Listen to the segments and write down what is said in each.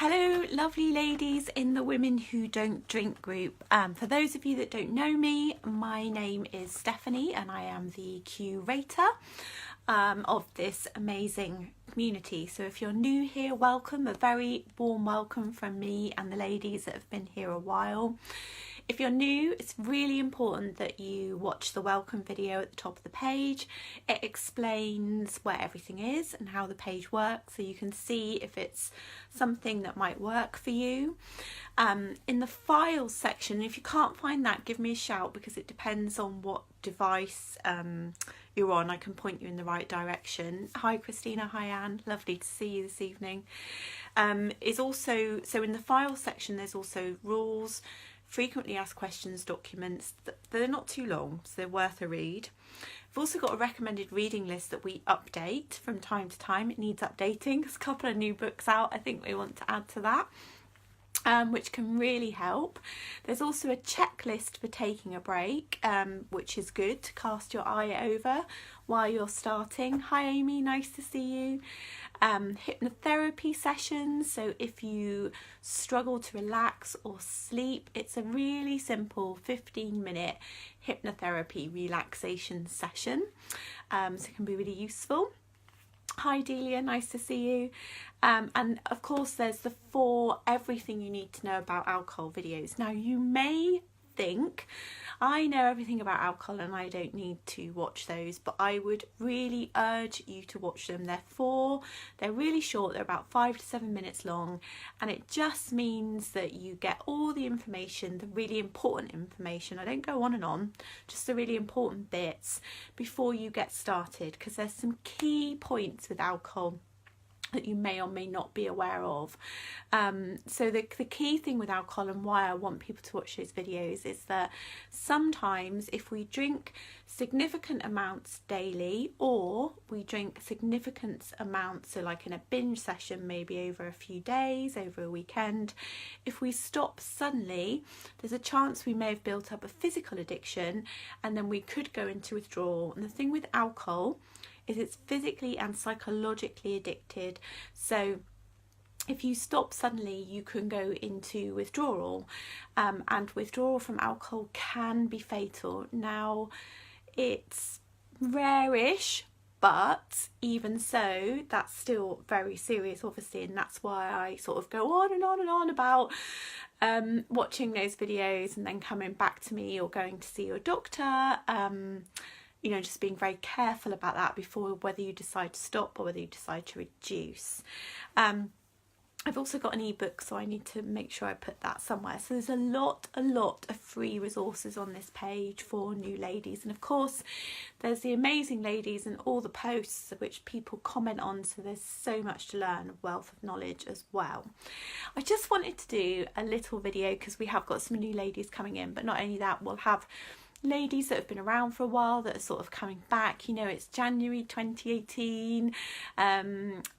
Hello lovely ladies in the Women Who Don't Drink group. For those of you that don't know me, my name is Stephanie and I am the curator of this amazing community. So if you're new here, welcome, a very warm welcome from me and the ladies that have been here a while. If you're new, it's really important that you watch the welcome video at the top of the page. It explains where everything is and how the page works, so you can see if it's something that might work for you. In the files section, if you can't find that, give me a shout, because it depends on what device you're on. I can point you in the right direction. Hi Christina, hi Anne, lovely to see you this evening. Is also, so in the files section there's also rules, frequently asked questions, documents. They're not too long, so they're worth a read. We've also got a recommended reading list that we update from time to time. It needs updating. There's a couple of new books out I think we want to add to that, which can really help. There's also a checklist for taking a break, which is good to cast your eye over while you're starting. Hi Amy, nice to see you. Hypnotherapy sessions, so if you struggle to relax or sleep, it's a really simple 15-minute hypnotherapy relaxation session, so it can be really useful. Hi Delia, nice to see you. And of course there's the 4 everything you need to know about alcohol videos. Now you may think I know everything about alcohol and I don't need to watch those, but I would really urge you to watch them. They're really short, they're about 5 to 7 minutes long, and it just means that you get all the information, the really important information. I don't go on and on, just the really important bits before you get started, because there's some key points with alcohol that you may or may not be aware of. So the key thing with alcohol, and why I want people to watch those videos, is that sometimes if we drink significant amounts daily, or we drink significant amounts, so like in a binge session, maybe over a few days, over a weekend, if we stop suddenly, there's a chance we may have built up a physical addiction, and then we could go into withdrawal. And the thing with alcohol is it's physically and psychologically addicted, so if you stop suddenly you can go into withdrawal, and withdrawal from alcohol can be fatal. Now it's rare-ish, but even so that's still very serious obviously, and that's why I sort of go on and on and on about watching those videos and then coming back to me or going to see your doctor. You know, just being very careful about that before whether you decide to stop or whether you decide to reduce. I've also got an ebook, so I need to make sure I put that somewhere. So there's a lot of free resources on this page for new ladies. And of course, there's the amazing ladies and all the posts which people comment on. So there's so much to learn, a wealth of knowledge as well. I just wanted to do a little video because we have got some new ladies coming in, but not only that, we'll have ladies that have been around for a while that are sort of coming back. You know, it's January 2018.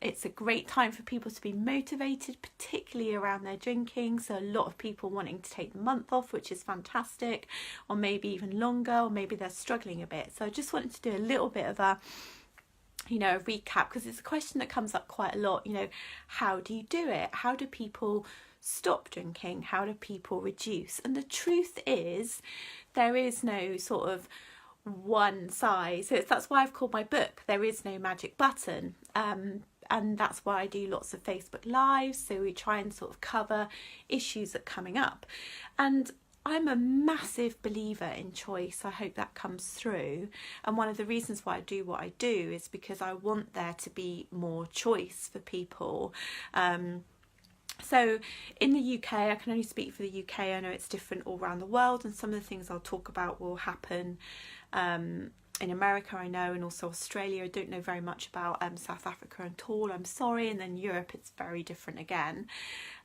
It's a great time for people to be motivated, particularly around their drinking. So a lot of people wanting to take the month off, which is fantastic, or maybe even longer, or maybe they're struggling a bit. So I just wanted to do a little bit of a recap, because it's a question that comes up quite a lot. You know, how do you do it? How do people stop drinking? How do people reduce? And the truth is, there is no sort of one size. So that's why I've called my book There Is No Magic Button. And that's why I do lots of Facebook Lives. So we try and sort of cover issues that are coming up. And I'm a massive believer in choice. I hope that comes through. And one of the reasons why I do what I do is because I want there to be more choice for people. So in the UK, I can only speak for the UK, I know it's different all around the world, and some of the things I'll talk about will happen in America, I know, and also Australia. I don't know very much about South Africa at all, I'm sorry, and then Europe, it's very different again.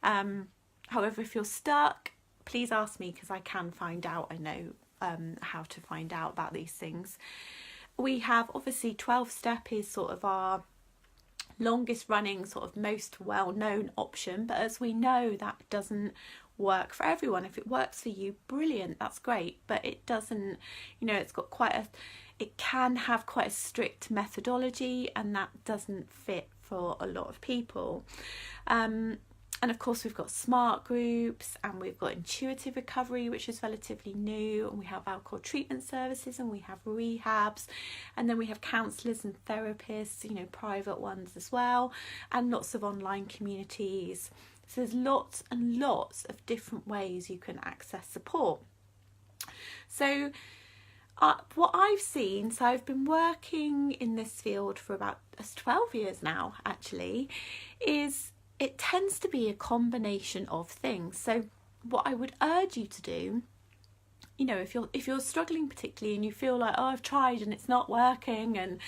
However, if you're stuck, please ask me, because I can find out. I know how to find out about these things. We have obviously 12-step is sort of our longest running, sort of most well-known option, but as we know, that doesn't work for everyone. If it works for you, brilliant, that's great, but it doesn't, you know, it can have quite a strict methodology, and that doesn't fit for a lot of people. And of course we've got smart groups, and we've got intuitive recovery, which is relatively new, and we have alcohol treatment services, and we have rehabs, and then we have counsellors and therapists, you know, private ones as well, and lots of online communities. So there's lots and lots of different ways you can access support. So what I've seen, so I've been working in this field for about 12 years now actually, is it tends to be a combination of things. So what I would urge you to do, you know, if you're struggling particularly and you feel like, oh, I've tried and it's not working, and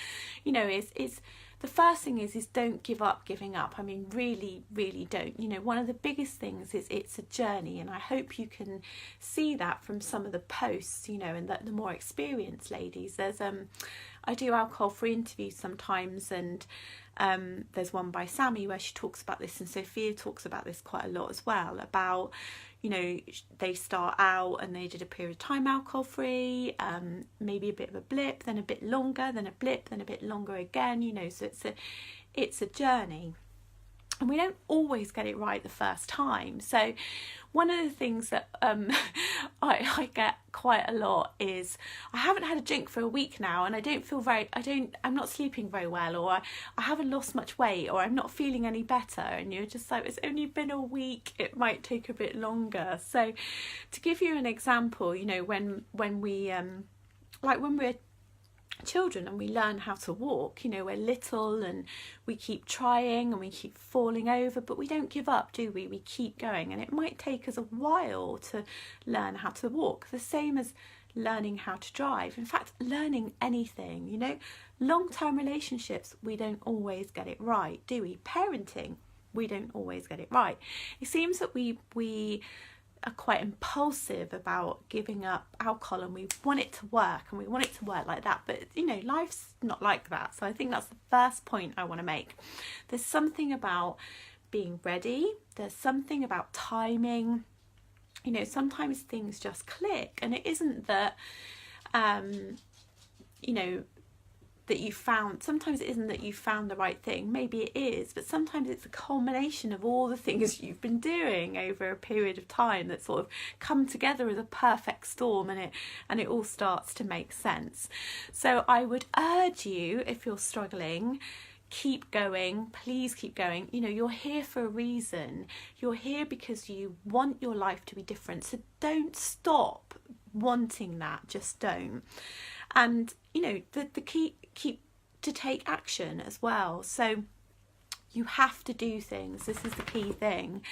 you know, is the first thing is don't give up giving up. I mean, really don't. You know, one of the biggest things is it's a journey, and I hope you can see that from some of the posts, you know, and the more experienced ladies. There's I do alcohol-free interviews sometimes, and there's one by Sammy where she talks about this, and Sophia talks about this quite a lot as well, about, you know, they start out and they did a period of time alcohol-free, maybe a bit of a blip, then a bit longer, then a blip, then a bit longer again, you know, so it's a journey. And we don't always get it right the first time. So one of the things that I get quite a lot is, I haven't had a drink for a week now, and I'm not sleeping very well, or I haven't lost much weight, or I'm not feeling any better. And you're just like, it's only been a week, it might take a bit longer. So to give you an example, you know, when we when we're children and we learn how to walk, you know, we're little and we keep trying and we keep falling over, but we don't give up, do we? We keep going, and it might take us a while to learn how to walk, the same as learning how to drive. In fact, learning anything, you know, long-term relationships, we don't always get it right, do we? Parenting, we don't always get it right. It seems that we are quite impulsive about giving up alcohol, and we want it to work, and we want it to work like that, but you know, life's not like that. So I think that's the first point I want to make. There's something about being ready, there's something about timing, you know, sometimes things just click, and it isn't that you know, sometimes it isn't that you found the right thing, maybe it is, but sometimes it's a culmination of all the things you've been doing over a period of time that sort of come together as a perfect storm, and it all starts to make sense. So I would urge you, if you're struggling, keep going, please keep going. You know, you're here for a reason. You're here because you want your life to be different, so don't stop wanting that, just don't. And you know, the key, keep to take action as well. So you have to do things. This is the key thing.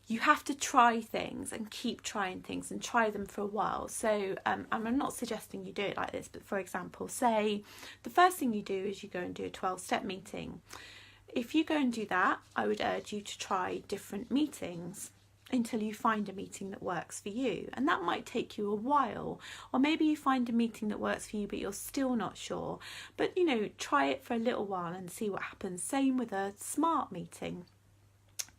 You have to try things and keep trying things and try them for a while. So I'm not suggesting you do it like this, but for example, say the first thing you do is you go and do a 12-step meeting. If you go and do that, I would urge you to try different meetings until you find a meeting that works for you, and that might take you a while, or maybe you find a meeting that works for you but you're still not sure, but you know, try it for a little while and see what happens. Same with a smart meeting.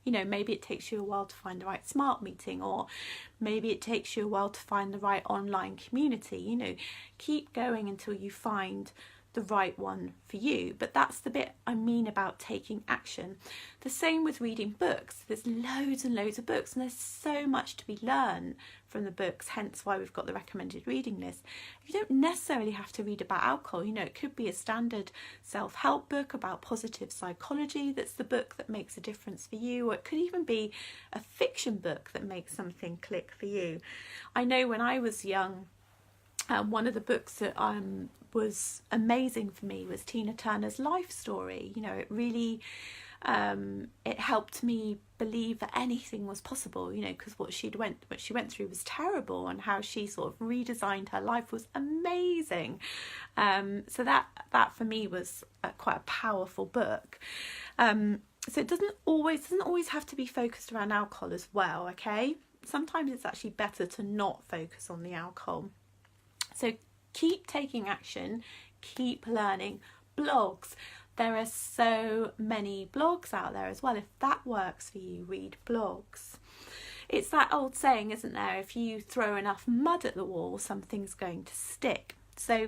You know, maybe it takes you a while to find the right smart meeting, or maybe it takes you a while to find the right online community. You know, keep going until you find the right one for you. But that's the bit I mean about taking action. The same with reading books. There's loads and loads of books, and there's so much to be learned from the books, hence why we've got the recommended reading list. You don't necessarily have to read about alcohol. You know, it could be a standard self-help book about positive psychology that's the book that makes a difference for you, or it could even be a fiction book that makes something click for you. I know when I was young, one of the books that was amazing for me was Tina Turner's life story. You know, it really it helped me believe that anything was possible, you know, because what she went through was terrible, and how she sort of redesigned her life was amazing. So that for me was quite a powerful book. So it doesn't always have to be focused around alcohol as well, okay? Sometimes it's actually better to not focus on the alcohol. So keep taking action, keep learning. Blogs. There are so many blogs out there as well. If that works for you, read blogs. It's that old saying, isn't there? If you throw enough mud at the wall, something's going to stick. So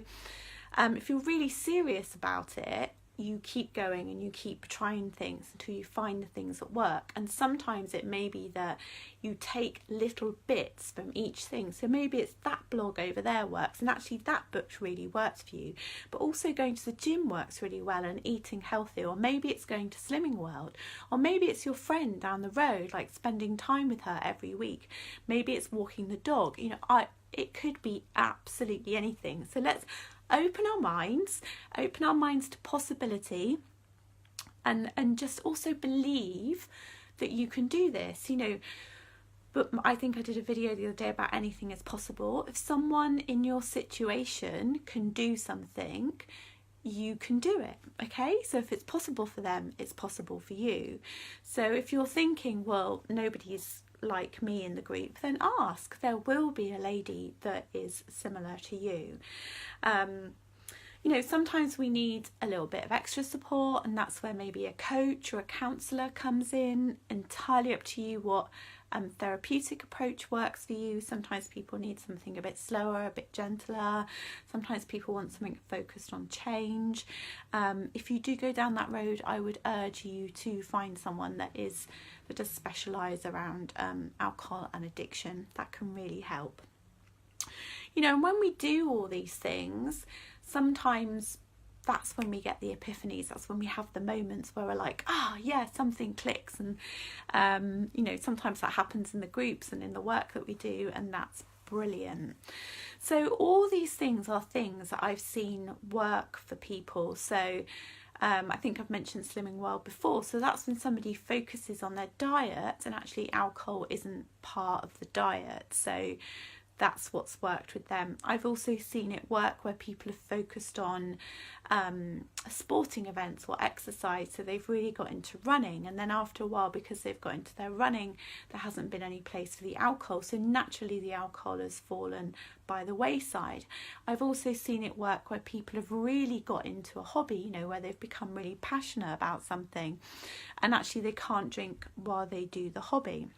if you're really serious about it, you keep going and you keep trying things until you find the things that work. And sometimes it may be that you take little bits from each thing. So maybe it's that blog over there works, and actually that book really works for you. But also going to the gym works really well, and eating healthy. Or maybe it's going to Slimming World. Or maybe it's your friend down the road, like spending time with her every week. Maybe it's walking the dog. You know, it could be absolutely anything. So let's open our minds to possibility, and just also believe that you can do this, you know. But I think I did a video the other day about anything is possible. If someone in your situation can do something, you can do it, okay? So if it's possible for them, it's possible for you. So if you're thinking, well, nobody's like me in the group, then ask. There will be a lady that is similar to you. You know, sometimes we need a little bit of extra support, and that's where maybe a coach or a counsellor comes in. Entirely up to you what therapeutic approach works for you. Sometimes people need something a bit slower, a bit gentler. Sometimes people want something focused on change. If you do go down that road, I would urge you to find someone that does specialise around alcohol and addiction. That can really help. You know, and when we do all these things, sometimes that's when we get the epiphanies. That's when we have the moments where we're like, yeah, something clicks. And, you know, sometimes that happens in the groups and in the work that we do, and that's brilliant. So all these things are things that I've seen work for people. So I think I've mentioned Slimming World before. So that's when somebody focuses on their diet, and actually alcohol isn't part of the diet. So that's what's worked with them. I've also seen it work where people have focused on sporting events or exercise, so they've really got into running, and then after a while, because they've got into their running, there hasn't been any place for the alcohol, so naturally the alcohol has fallen by the wayside. I've also seen it work where people have really got into a hobby, you know, where they've become really passionate about something, and actually they can't drink while they do the hobby.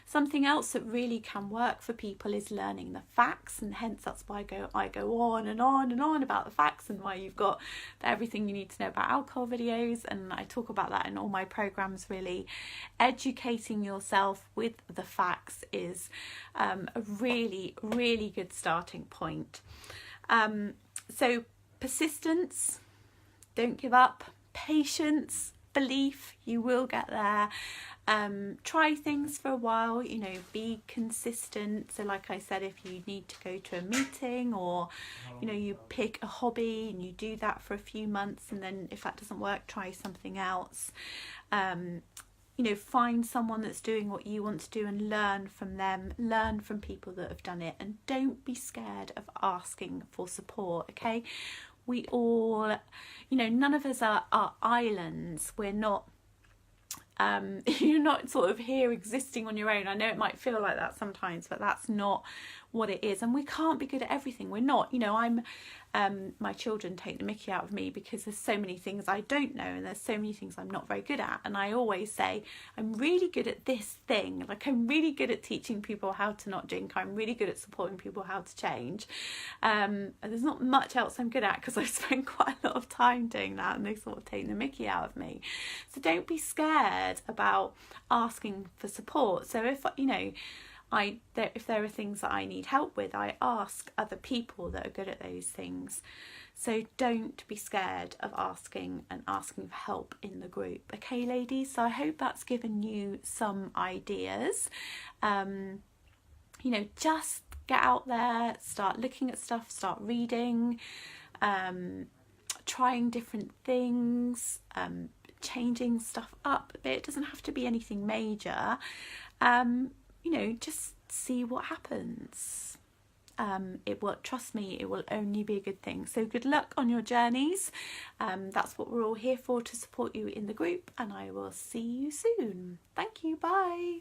Something else that really can work for people is learning the facts, and hence that's why I go on and on and on about the facts, and why you've got everything you need to know about alcohol videos, and I talk about that in all my programs. Really educating yourself with the facts is a really, really good starting point. So persistence, don't give up, patience, belief, you will get there. Try things for a while, you know, be consistent. So like I said, if you need to go to a meeting, or you know, you pick a hobby and you do that for a few months, and then if that doesn't work, try something else. You know, find someone that's doing what you want to do and learn from them, learn from people that have done it, and don't be scared of asking for support, okay? We all, you know, none of us are islands. We're not you're not sort of here existing on your own. I know it might feel like that sometimes, but that's not what it is. And we can't be good at everything. We're not, you know, my children take the mickey out of me because there's so many things I don't know, and there's so many things I'm not very good at. And I always say, I'm really good at this thing. Like, I'm really good at teaching people how to not drink. I'm really good at supporting people how to change. And there's not much else I'm good at, because I spend quite a lot of time doing that, and they sort of take the mickey out of me. So don't be scared about asking for support. So if, you know, if there are things that I need help with, I ask other people that are good at those things. So don't be scared of asking for help in the group. Okay, ladies? So I hope that's given you some ideas. You know, just get out there, start looking at stuff, start reading, trying different things, changing stuff up a bit. It doesn't have to be anything major. You know, just see what happens. It will, trust me, it will only be a good thing. So good luck on your journeys. That's what we're all here for, to support you in the group, and I will see you soon. Thank you. Bye.